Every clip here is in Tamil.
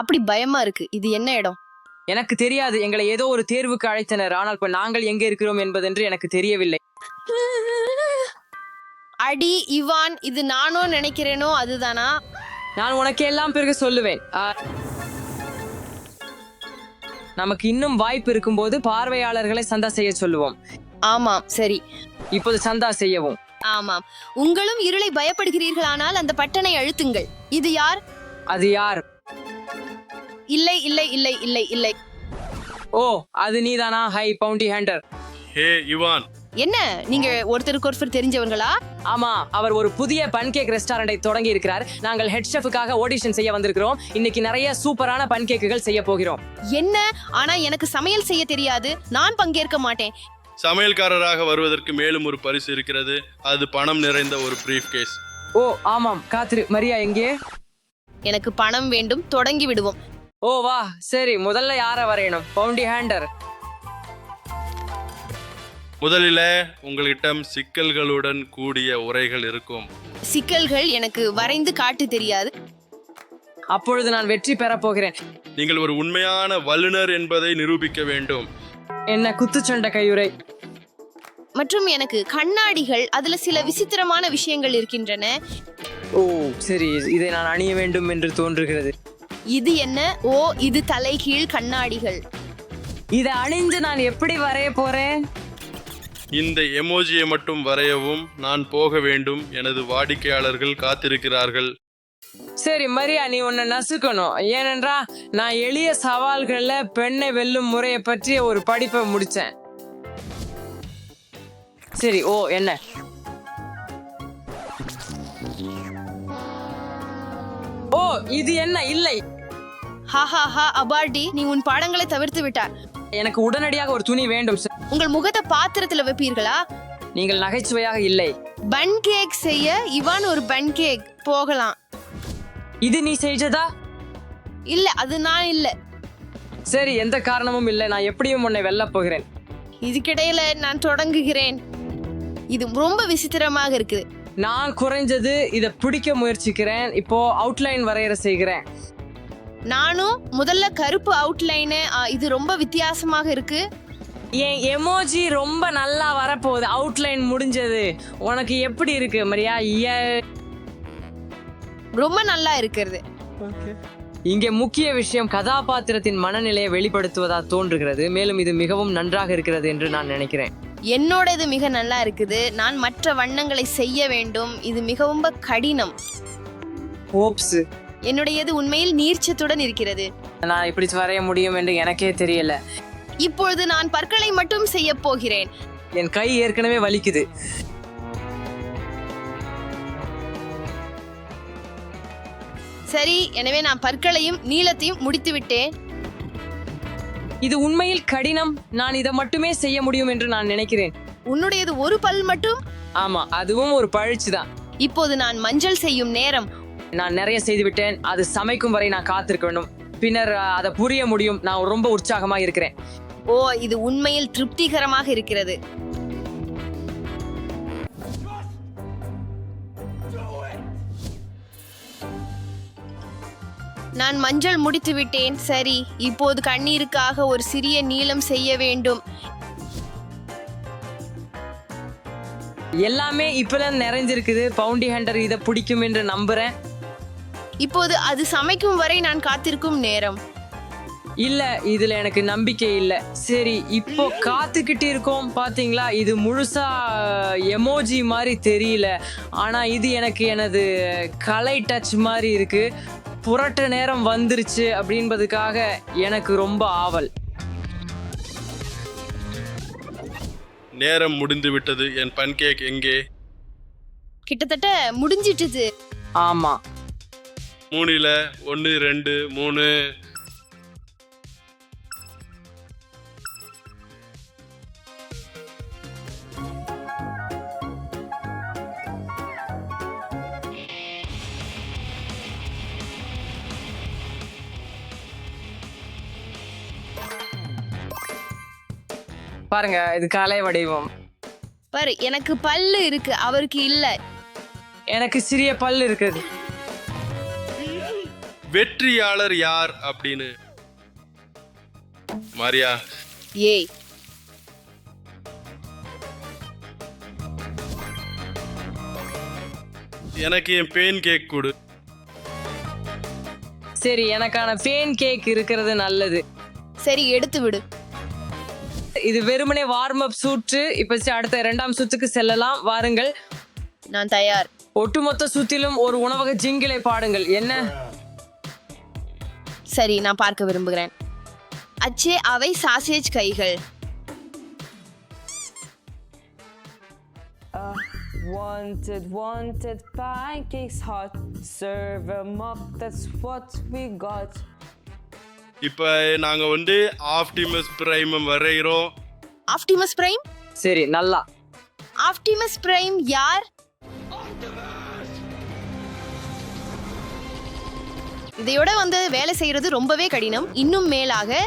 அப்படி பயமா இருக்கு. இது என்ன இடம்? எனக்கு தெரியாது. எங்களை ஏதோ ஒரு தேர்வுக்கு அழைத்தனர். ஆனால் இப்ப நாங்கள் எங்க இருக்கிறோம் என்பதென்று எனக்கு தெரியவில்லை. அடி இவான், இது நானோ நினைக்கிறேனோ அதுதானா? நான் உனக்கு எல்லாம் பிறகு சொல்லுவேன். நமக்கு இன்னும் வாய்ப்பு இருக்கும்போது பார்வையாளர்களை சந்தா செய்ய சொல்லுவோம். ஆமாம், சரி. இப்போது சந்தா செய்யவும். ஆமாம், உங்களும் இருளை பயப்படுகிறீர்களானால் அந்த பட்டனை அழுத்துங்கள். இது யார்? அது யார்? இல்லை இல்லை இல்லை இல்லை இல்லை. ஓ, அது நீதானா? Hi bounty hunter. Hey Ivan, என்ன, நீங்க ஒருத்தருக்கு ஒருத்தர் தெரிஞ்சவங்களா? ஆமா, அவர் ஒரு புதிய பன்கேக் ரெஸ்டாரண்டை தொடங்கி இருக்கிறார். நாங்கள் ஹெட் ஷெஃப்காக ஆடிஷன் செய்ய வந்திருக்கிறோம். இன்னைக்கு நிறைய சூப்பரான பன்கேக்குகள் செய்ய போகிறோம். என்ன? ஆனா எனக்கு சமையல் செய்ய தெரியாது. நான் பங்கேற்க மாட்டேன். சமையல்காரராக வருவதற்கு மேலும் ஒரு பரிசு இருக்கிறது. அது பணம் நிறைந்த ஒரு பிரீஃப் கேஸ். ஓ ஆமாம், காத்திரு. மரியா எங்கே? எனக்கு பணம் வேண்டும். தொடங்கி விடுவோம். ஓ வா, சரி. முதல்ல யார வரையணும்? Bounty hander. முதலில் உங்களிடம் சிக்கல்களுடன் கூடிய உரைகள் இருக்கும். சிக்கல்கள் எனக்கு வரைந்து காட்டு தெரியாது. அப்பொழுது நான் வெற்றி பெறப் போகிறேன். நீங்கள் ஒரு உண்மையான வல்லுனர் என்பதை நிரூபிக்க வேண்டும். என்ன குத்துச்சண்டை கையுறை? மற்றும் எனக்கு கண்ணாடிகள், அதுல சில விசித்திரமான விஷயங்கள் இருக்கின்றன. ஓ சரி, இதை நான் அணிய வேண்டும் என்று தோன்றுகிறது. இது என்ன? ஓ, இது தலைகீழ் கண்ணாடிகள். இதை அணிந்து நான் எப்படி வரைய போறேன்? இந்த எமோஜியை மட்டும் வரையவும். நான் போக வேண்டும். எனது வாடிக்கையாளர்கள் காத்திருக்கிறார்கள். சரி மரியா, நீ உன்னை நசுக்கணும். ஏனென்றா நான் எளிய சவால்கள்ல பெண்ணை வெல்லும் முறையை பற்றிய ஒரு படிப்பை முடிச்சேன். சரி. ஓ என்ன? ஓ இது என்ன? இல்லை. ஹா அபார்டி, நீ உன் பாடங்களை தவிர்த்து விட்டார். எனக்கு உடனடியாக ஒரு துணி வேண்டும். உங்கள் முகத்தை பாத்திரத்துல வைப்பீர்களா? நீங்கள் நகைச்சுவையாக இல்லை. பன் கேக் செய்ய இவான் ஒரு பன் கேக் போகலாம். இது நீ செஞ்சதா? இல்ல, அது நான் இல்ல. சரி, எந்த காரணமும் இல்லை. நான் எப்படியும் உன்னை வெல்லப் போகிறேன். இதுக்கிடையில நான் தொடங்குகிறேன். இது ரொம்ப விசித்திரமாக இருக்குது. நான் குறைஞ்சது இதை பிடிக்க முயற்சிக்கிறேன். இப்போ அவுட்லைன் வரையற செய்கிறேன். நானும் முதல்ல கருப்பு அவுட்லைனு. இது ரொம்ப வித்தியாசமாக இருக்கு. என் எமோஜி ரொம்ப நல்லா வரப்போகுது. அவுட்லைன் முடிஞ்சது. உனக்கு எப்படி இருக்கு மரியா? ரொம்ப நல்லா இருக்கிறது. இங்கே முக்கிய விஷயம் கதாபாத்திரத்தின் மனநிலையை வெளிப்படுத்துவதா தோன்றுகிறது. மேலும் இது மிகவும் நன்றாக இருக்கிறது என்று நான் நினைக்கிறேன். என்னோட இது மிக நல்லா இருக்குது. நான் மற்ற வண்ணங்களை செய்ய வேண்டும். இது மிகவும் கடினம். ஓப்ஸ், என்னுடையது உண்மையில் நீர்ச்சத்துடன் இருக்கிறது. நான் இப்படி வரைய முடியும் என்று எனக்கே தெரியல. இப்பொழுது நான் பற்களை மட்டும் செய்ய போகிறேன். என் கை ஏற்கனவே வலிக்குது. சரி, எனவே நான் பற்களையும் நீளத்தையும் முடித்து விட்டேன். இது உண்மையில் கடினம். நான் இதை மட்டுமே செய்ய முடியும் என்று நான் நினைக்கிறேன். உன்னுடையது ஒரு பல் மட்டும்? ஆமா, அதுவும் ஒரு பழிச்சுதான். இப்போது நான் மஞ்சள் செய்யும் நேரம். நான் நிறைய செய்து விட்டேன். அது சமைக்கும் வரை நான் காத்திருக்க வேண்டும். பின்னர் அதை புரிய முடியும். நான் ரொம்ப உற்சாகமாக இருக்கிறேன். ஓ, இது உண்மையில் திருப்திகரமாக இருக்கிறது. நான் மஞ்சள் முடித்து விட்டேன். சரி, இப்போது கண்ணீருக்காக ஒரு சிறிய நீளம் செய்ய வேண்டும். எல்லாமே இப்பெல்லாம் நிறைஞ்சிருக்குது. பவுண்டி ஹண்டர் இதை பிடிக்கும் என்று நம்புறேன். இப்போது அது சமைக்கும் வரை நான் காத்திருக்கும் நேரம். இல்ல, இதுல எனக்கு நம்பிக்கை இல்ல. சரி, இப்போ காத்துக்கிட்டு இருக்கோம். பாத்தீங்களா, இது முழுசா எமோஜி மாதிரி தெரியல. ஆனா இது எனக்கு எனது கலை டச் மாதிரி இருக்கு. புரட்ட நேரம் வந்துருச்சு அப்படின்பதுக்காக எனக்கு ரொம்ப ஆவல். நேரம் முடிந்து விட்டது. என் பன்கேக் எங்கே? கிட்டத்தட்ட முடிஞ்சிட்டுது. ஆமா, 3ல் 1 2 3. பாருங்க, இது கலை வடிவம். பாரு, எனக்கு பல்லு இருக்கு, அவருக்கு இல்ல. எனக்கு சிறிய பல் இருக்குது. வெற்றியாளர் யார் அப்படின்னு. மாரியா, ஏய், எனக்கு என் பேன் கேக் கொடு. சரி, எனக்கான பேன் கேக் இருக்கிறது நல்லது. சரி, எடுத்து விடு. இது வெறுமனே வார்ம் அப் சுற்று. இப்ப அடுத்த 2ஆம் சுற்றுக்கு செல்லலாம். வாருங்கள். நான் தயார். ஒட்டுமொத்த சுத்திலும் ஒரு உணவக ஜிங்கிளை பாடுங்கள். என்ன? சரி, நான் பார்க்க விரும்புகிறேன். அச்சே, அவை சாசேஜ் கைகள். Wanted pancakes hot, serve them up, that's what we got. இப்ப நாங்க ஆப்டிமஸ் பிரைம் வரைகிறோம். Optimus prime? சரி, நல்லா. ஆப்டிமஸ் பிரைம் யார்? இதையோட வேலை செய்யறது ரொம்பவே கடினம். இன்னும் மேலாக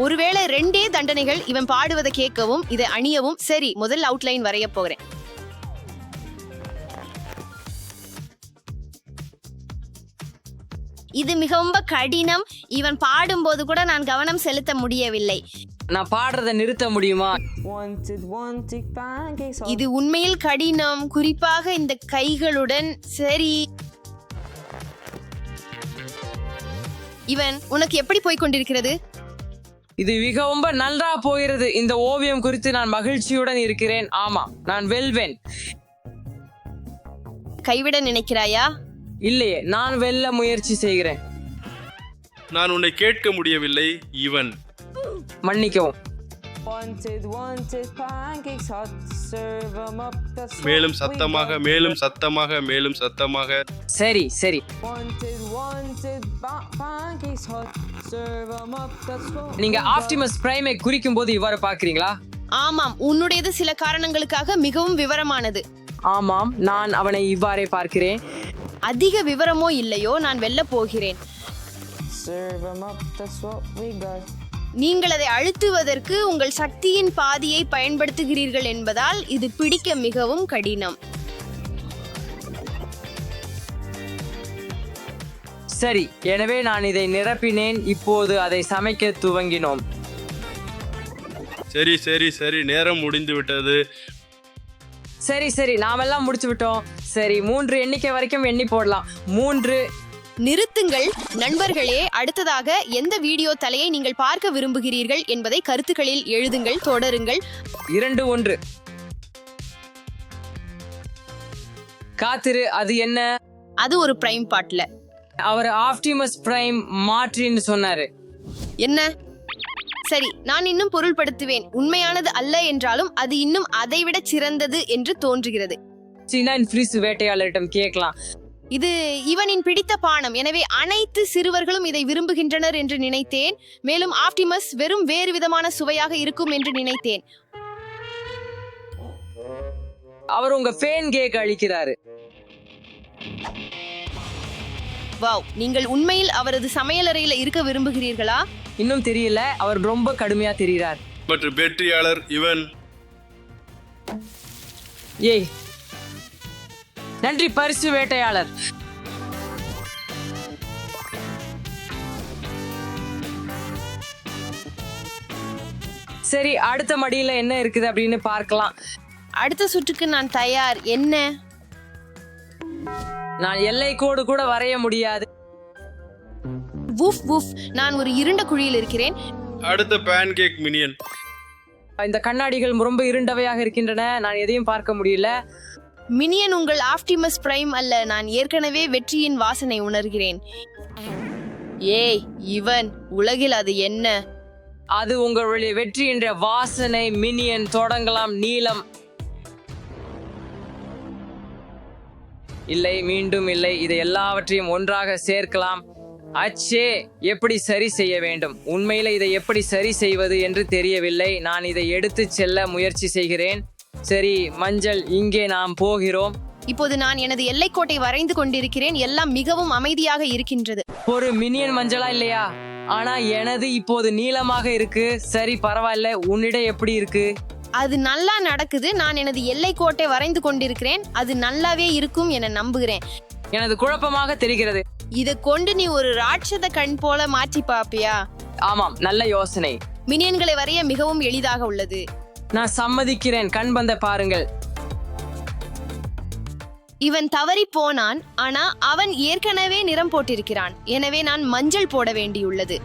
ஒருவேளை 2 தண்டனைகள், இவன் பாடுவதை கேட்கவும் இதை அணியவும். சரி, முதல் அவுட்லைன் வரைய போகிறேன். இது மிகவும் கடினம். இவன் பாடும்போது கூட நான் கவனம் செலுத்த முடியவில்லை. நான் பாடுறதை நிறுத்த முடியுமா? Wanted pancakes hot. இது உண்மையில் கடினம், குறிப்பாக இந்த கைகளுடன். சரி, இவன் உனக்கு எப்படி போய் கொண்டிருக்கிறது? இது மிகவும் நன்றா போகிறது. இந்த ஓவியம் குறித்து நான் மகிழ்ச்சியுடன் இருக்கிறேன். ஆமா, நான் வெல்வேன். கைவிட நினைக்கிறாயா? இல்லையே, நான் வெல்ல முயற்சி செய்கிறேன். நான் உன்னை கேட்க முடியவில்லை. இவன் மன்னிக்கவும். Wanted pancakes hot, serve them up, that's what மேலும் we சத்தமாக, got. மேலும் சத்தமாக, மேலும் சத்தமாக. சரி சரி, Wanted pancakes hot, serve them up, that's what நீங்க we got. ஆப்டிமஸ் பிரைமை குறிக்கும் போது இவ்வாறு பார்க்கிறீங்களா? ஆமாம், உன்னுடையது சில காரணங்களுக்காக மிகவும் விவரமானது. ஆமாம், நான் அவனை இவ்வாறே பார்க்கிறேன். அதிக விவரமோ இல்லையோ, நான் வெல்ல போகிறேன். Serve them up, that's what we got. நீங்கள் அதை அழுத்துவதற்கு உங்கள் சக்தியின் பாதியை பயன்படுத்துகிறீர்கள் என்பதால் இது பிடிக்க மிகவும் கடினம். சரி, எனவே நான் இதை நிரப்பினேன். இப்போது அதை சமைக்க துவங்கினோம். சரி சரி சரி, நேரம் முடிந்து விட்டது. சரி சரி, நாமெல்லாம் முடிச்சு விட்டோம். சரி, 3 எண்ணிக்கை வரைக்கும் எண்ணி போடலாம். 3. நிறுத்துங்கள் நண்பர்களே. அடுத்ததாக எந்த வீடியோ தலையை நீங்கள் பார்க்க விரும்புகிறீர்கள் என்பதை கருத்துக்களில் எழுதுங்கள். தொடருங்கள். 2, 1. காத்திரு. அது என்ன? அது ஒரு பிரைம் பாட்ல. அவர் ஆப்டிமஸ் பிரைம் மாற்றின்னு சொன்னாரு. என்ன? சரி, நான் இன்னும் பொருள்படுத்துவேன். உண்மையானது அல்ல என்றாலும் அது இன்னும் அதைவிட சிறந்தது என்று தோன்றுகிறது. ஃப்ரீஸ் வேட்டையாளரிடம் கேட்கலாம். இது இவனின் பிடித்த பானம், எனவே அனைத்து சிறுவர்களும் இதை விரும்புகின்றனர் என்று நினைத்தேன். மேலும் ஆப்டிமஸ் வெறும் வேறு விதமான சுவையாக இருக்கும் என்று நினைத்தேன். அவர் உங்க ஃபேன் கேக் அளிக்கிறாரு. வாவ், நீங்கள் உண்மையில் அவரது சமையலறையில இருக்க விரும்புகிறீர்களா? இன்னும் தெரியல. அவர் ரொம்ப கடுமையா தெரிகிறார். மற்றும் வெற்றியாளர் இவன். ஏய், நன்றி பரிசு வேட்டையாளர். சரி, அடுத்த மடியில என்ன இருக்குது அப்படின்னு பார்க்கலாம். அடுத்த சுற்றுக்கு நான் தயார். என்ன? நான் எல்லை கோடு கூட வரைய முடியாது. வூஃப் வூஃப், நான் ஒரு இருண்ட குழியில் இருக்கிறேன். அடுத்த பேன்கேக் மினியன். இந்த கண்ணாடிகள் ரொம்ப இருண்டவையாக இருக்கின்றன. நான் எதையும் பார்க்க முடியல. மினியன் உங்கள் ஆப்டிமஸ் பிரைம் அல்ல. நான் ஏற்கனவே வெற்றியின் வாசனை உணர்கிறேன். ஏய், இவன் உலகில் அது என்ன? அது உங்களுடைய வெற்றி என்ற வாசனை. மினியன் தொடங்கலாம். நீலம். இல்லை, மீண்டும் இல்லை. இதை எல்லாவற்றையும் ஒன்றாக சேர்க்கலாம். அச்சே, எப்படி சரி செய்ய வேண்டும்? உண்மையில இதை எப்படி சரி செய்வது என்று தெரியவில்லை. நான் இதை எடுத்து செல்ல முயற்சி செய்கிறேன். சரி, மஞ்சள், இங்கே நாம் போகிறோம். இப்போது நான் எனது எல்லைக்கோட்டை வரைந்து கொண்டிருக்கிறேன். எல்லாம் மிகவும் அமைதியாக இருக்கின்றது. ஒரு மினியன் மஞ்சளா இல்லையா? ஆனா எனது இப்போது நீளமாக இருக்கு. சரி, பரவாயில்ல. உன்னிடம் எப்படி இருக்கு? அது நல்லா நடக்குது. நான் எனது எல்லைக்கோட்டை வரைந்து கொண்டிருக்கிறேன். அது நல்லாவே இருக்கும் என நம்புகிறேன். எனது குழப்பமாக தெரிகிறது. இத கொண்டு நீ ஒரு ராட்சத கண் போல மாற்றி பாப்பியா? ஆமாம், நல்ல யோசனை. மினியன்களை வரைய மிகவும் எளிதாக உள்ளது. நான் சம்மதிக்கிறேன். கண் பந்த பாருங்கள். இவன் தவறி போனான், ஆனா அவன் ஏற்கனவே நிறம் போட்டிருக்கிறான். எனவே நான் மஞ்சள் போட வேண்டியுள்ளது.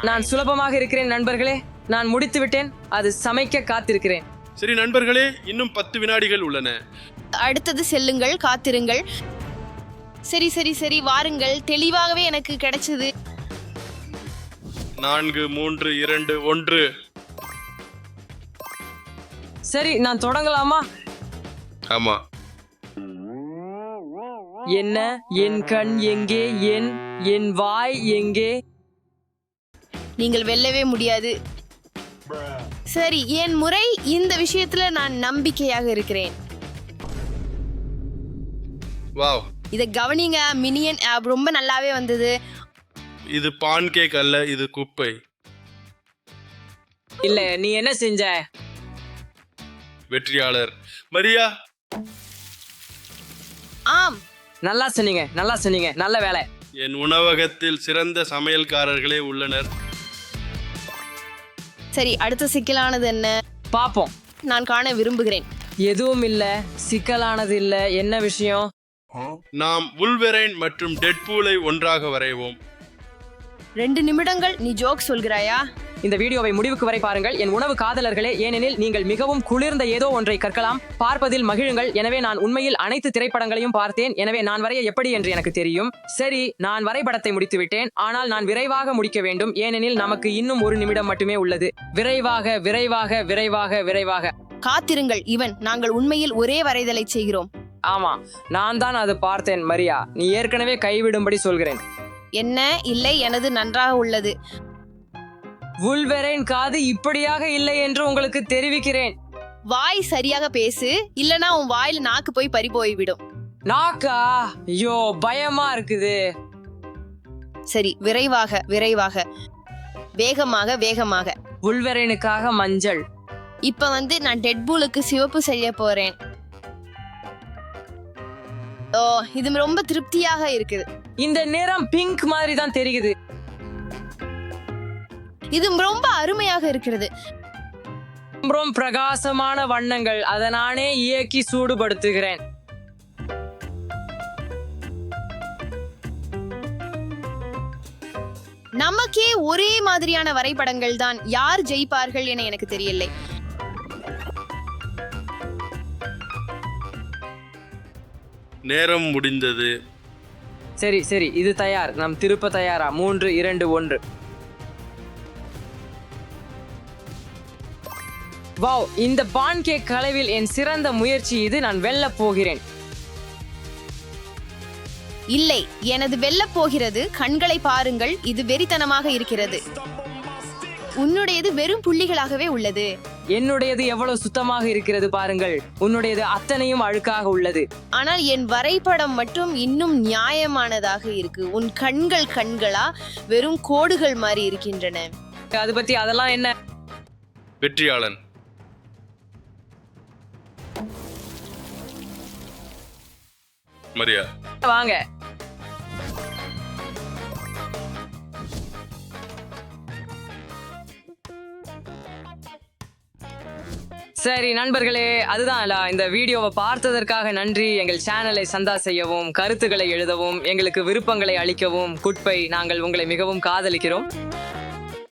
நான் சுலபமாக இருக்கிறேன் நண்பர்களே. நான் முடித்து விட்டேன். அது சமைக்க காத்திருக்கிறேன். சரி நண்பர்களே, இன்னும் 10 வினாடிகள் உள்ளன. அடுத்தது செல்லுங்கள், காத்திருங்கள். சரி சரி சரி, வாருங்கள். தெளிவாகவே எனக்கு கிடைச்சது. 4, 3, 2, 1. சரி, நான் தொடங்கலாமா? ஆமா. என்ன? என் கண் எங்கே? என் வாய் எங்கே? நீங்கள் வெல்லவே முடியாது. சரி, என் முறை. இந்த விஷயத்துல நான் நம்பிக்கையாக இருக்கிறேன். வாவ், இத கவனிங்க. மினியன் ஆப் ரொம்ப நல்லாவே வந்தது. இது பான் கேக் அல்ல, இது குப்பை. இல்ல, நீ என்ன செஞ்ச? வெற்றியாளர் மரியா. ஆம், நல்லா சொன்னீங்க, நல்லா சொன்னீங்க. நல்ல வேலை. என் உணவகத்தில் சிறந்த சமையல்காரர்களே உள்ளனர். சரி, அடுத்த சிக்கலானது என்ன? பாப்போம். நான் காண விரும்புகிறேன். எதுவும் இல்ல, சிக்கலானது இல்ல. என்ன விஷயம்? நாம் வுல்வெரைன் மற்றும் டெட்பூலை ஒன்றாக வரைவோம். 2 நிமிடங்கள். நீ ஜோக் சொல்கிறாயா? இந்த வீடியோவை முடிவுக்கு வரை பாருங்கள் என் உணவு காதலர்களே, ஏனெனில் நீங்கள் மிகவும் குளிர்ந்த ஏதோ ஒன்றை கற்கலாம். பார்ப்பதில் மகிழுங்கள். எனவே நான் உண்மையில் அனைத்து திரைப்படங்களையும் பார்த்தேன். எனவே நான் வரைய எப்படி என்று எனக்கு தெரியும். சரி, நான் வரைபடத்தை முடித்து விட்டேன். ஆனால் நான் விரைவாக முடிக்க வேண்டும், ஏனெனில் நமக்கு இன்னும் 1 நிமிடம் மட்டுமே உள்ளது. விரைவாக விரைவாக விரைவாக விரைவாக. காத்திருங்கள். நாங்கள் உண்மையில் ஒரே வரைதலை செய்கிறோம். ஆமா, நான் தான் அது பார்த்தேன். மரியா, நீ ஏற்கனவே கைவிடும்படி சொல்கிறேன். என்ன? இல்லை, எனது நன்றாக உள்ளது. வுல்வெரைன் காது இப்படியாக இல்லை என்று உங்களுக்கு தெரிவிக்கிறேன். வாய் சரியாக பேசு, இல்லனா உன் வாயில நாக்கு போய் பறி போய்விடும். நாக்கா? ஐயோ, பயமா இருக்குது. சரி, விரைவாக விரைவாக, வேகமாக வேகமாக. வுல்வெரைனுக்காக மஞ்சள். இப்ப நான் டெட்பூலுக்கு சிவப்பு செய்ய போறேன். ஓ, இது ரொம்ப திருப்தியாக இருக்குது. இந்த நிறம் பிங்க் மாதிரி தான் தெரியுது. இது ரொம்ப அருமையாக இருக்கிறது. ரொம்ப பிரகாசமான வண்ணங்கள். அதை நானே இயக்கி சூடுபடுத்துகிறேன். நமக்கே ஒரே மாதிரியான வரைபடங்கள் தான். யார் ஜெயிப்பார்கள் என எனக்கு தெரியலை. நேரம் முடிந்தது. சரி சரி, இது தயார். நாம் திருப்ப தயாரா? 3, 2, 1. வாவ், இந்த பான்கேக் கலவில் என் சிறந்த முயற்சி இது. நான் வெல்லப் போகிறேன். இல்லை, எனது வெல்லப் போகிறது. கண்களை பாருங்கள், இது வெறித்தனமாக இருக்கிறது. உன்னுடையது வெறும் புள்ளிகளாகவே உள்ளது. என்னுடையது எவ்வளவு சுத்தமாக இருக்கிறது பாருங்கள். உன்னுடையது அத்தனையும் அழுக்காக உள்ளது. ஆனால் என் வரைபடம் மட்டும் இன்னும் நியாயமானதாக இருக்கு. உன் கண்களா வெறும் கோடுகள் மாதிரி இருக்கின்றன. அது பத்தி அதெல்லாம் என்ன? வெற்றியாளன் மரியா. வாங்க. சரி நண்பர்களே, அதுதான் இந்த வீடியோவை பார்த்ததற்காக நன்றி. எங்கள் சேனலை சந்தா செய்யவும், கருத்துக்களை எழுதவும், எங்களுக்கு விருப்பங்களை அளிக்கவும். குட்பை, நாங்கள் உங்களை மிகவும் காதலிக்கிறோம்.